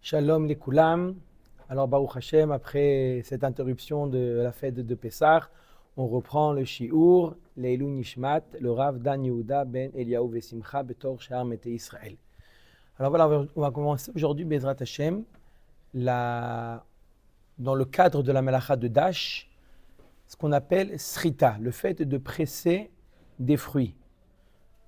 Shalom les Koulam. Alors Baruch Hashem, après cette interruption de la fête de Pessah, on reprend le Shiur, Leilou Nishmat, le Rav Dan Yehuda ben Eliyahu Vesimcha Betor She'ar Metei Israël. Alors voilà, on va commencer aujourd'hui, Bezrat Hashem, dans le cadre de la Melacha de Dash, ce qu'on appelle Srita, le fait de presser des fruits.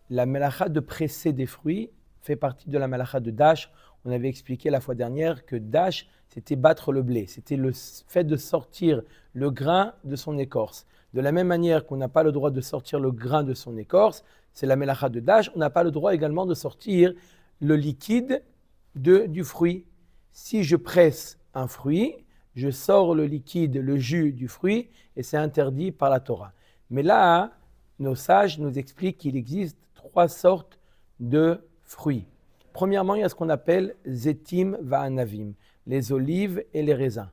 La Melacha de presser des fruits fait partie de la Melacha de Dash. On avait expliqué la fois dernière que Dash, c'était battre le blé. C'était le fait de sortir le grain de son écorce. De la même manière qu'on n'a pas le droit de sortir le grain de son écorce, c'est la Melacha de Dash, on n'a pas le droit également de sortir le liquide du fruit. Si je presse un fruit, je sors le liquide, le jus du fruit, et c'est interdit par la Torah. Mais là, nos sages nous expliquent qu'il existe 3 sortes de fruits. Premièrement, il y a ce qu'on appelle Zetim va'anavim, les olives et les raisins.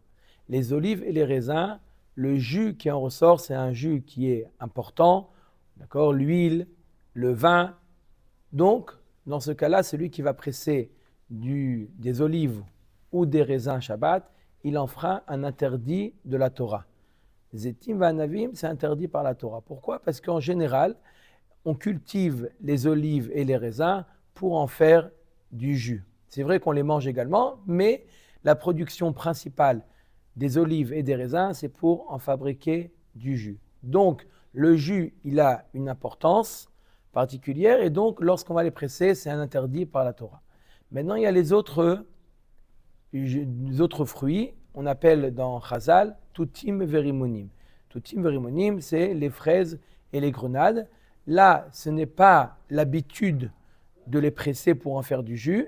Les olives et les raisins, le jus qui en ressort, c'est un jus qui est important, d'accord, l'huile, le vin. Donc, dans ce cas-là, celui qui va presser des olives ou des raisins Shabbat, il enfreint un interdit de la Torah. Zetim va'anavim, c'est interdit par la Torah. Pourquoi ? Parce qu'en général, on cultive les olives et les raisins pour en faire du jus. C'est vrai qu'on les mange également, mais la production principale des olives et des raisins, c'est pour en fabriquer du jus. Donc, le jus, il a une importance particulière et donc, lorsqu'on va les presser, c'est un interdit par la Torah. Maintenant, il y a les autres fruits, on appelle dans Chazal Tutim verimonim. Tutim verimonim, c'est les fraises et les grenades. Là, ce n'est pas l'habitude de les presser pour en faire du jus,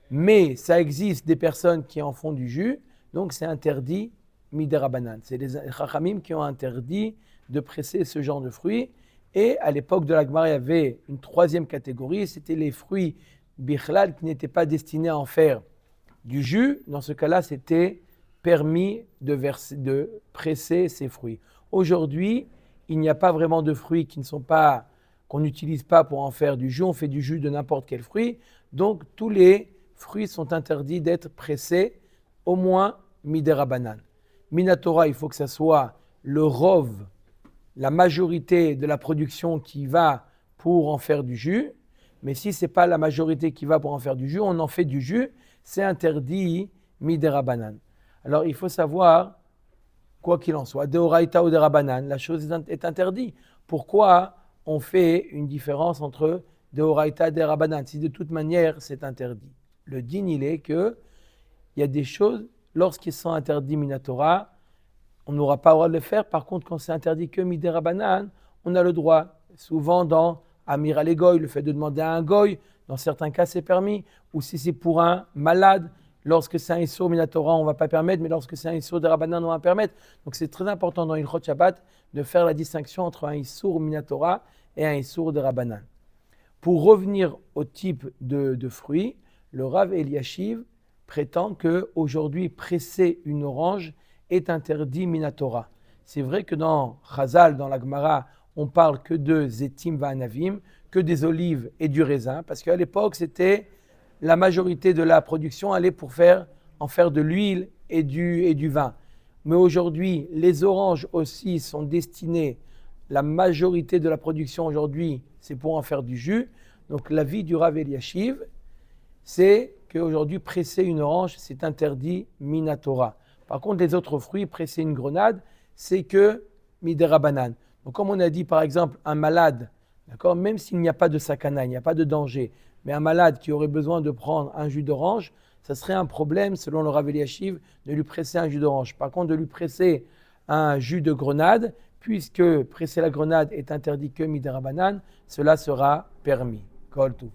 mais ça existe des personnes qui en font du jus, donc c'est interdit midérabanan. C'est les Chachamim qui ont interdit de presser ce genre de fruits. Et à l'époque de la Gemara, il y avait une 3e catégorie, c'était les fruits bichlal qui n'étaient pas destinés à en faire du jus. Dans ce cas-là, c'était permis de presser ces fruits. Aujourd'hui, il n'y a pas vraiment de fruits qu'on n'utilise pas pour en faire du jus. On fait du jus de n'importe quel fruit. Donc, tous les fruits sont interdits d'être pressés, au moins midérabanan. Minatora, il faut que ça soit le rov, la majorité de la production qui va pour en faire du jus. Mais si ce n'est pas la majorité qui va pour en faire du jus, on en fait du jus, c'est interdit midérabanan. Alors, il faut savoir, quoi qu'il en soit, deoraita ou derabanan, la chose est interdite. Pourquoi on fait une différence entre deoraita et derabanan si de toute manière c'est interdit? Le din, il est qu'il y a des choses, lorsqu'ils sont interdits minatora, on n'aura pas le droit de le faire. Par contre, quand c'est interdit que midérabanan, on a le droit. Souvent dans Amir al Goy, le fait de demander à un goy, dans certains cas c'est permis. Ou si c'est pour un malade, lorsque c'est un Issour minatora, on ne va pas permettre, mais lorsque c'est un Issour derabanan, on va permettre. Donc c'est très important dans Ilchot Shabbat de faire la distinction entre un Issour minatora et un Issour derabanan. Pour revenir au type de fruits, le Rav Eliashiv prétend qu'aujourd'hui, presser une orange est interdit minatora. C'est vrai que dans Chazal, dans la Gemara, on parle que de Zetim va'anavim, que des olives et du raisin, parce qu'à l'époque, c'était la majorité de la production allait pour en faire de l'huile et du vin. Mais aujourd'hui, les oranges aussi sont destinées, la majorité de la production aujourd'hui, c'est pour en faire du jus. Donc l'avis du Rav Eliashiv, c'est qu'aujourd'hui, presser une orange, c'est interdit minatora. Par contre, les autres fruits, presser une grenade, c'est que midérabanan. Donc comme on a dit, par exemple, un malade, d'accord, même s'il n'y a pas de sakana, il n'y a pas de danger, mais un malade qui aurait besoin de prendre un jus d'orange, ça serait un problème, selon le Rav Eliashiv, de lui presser un jus d'orange. Par contre, de lui presser un jus de grenade, puisque presser la grenade est interdit que midérabanan, cela sera permis. Kol Tov.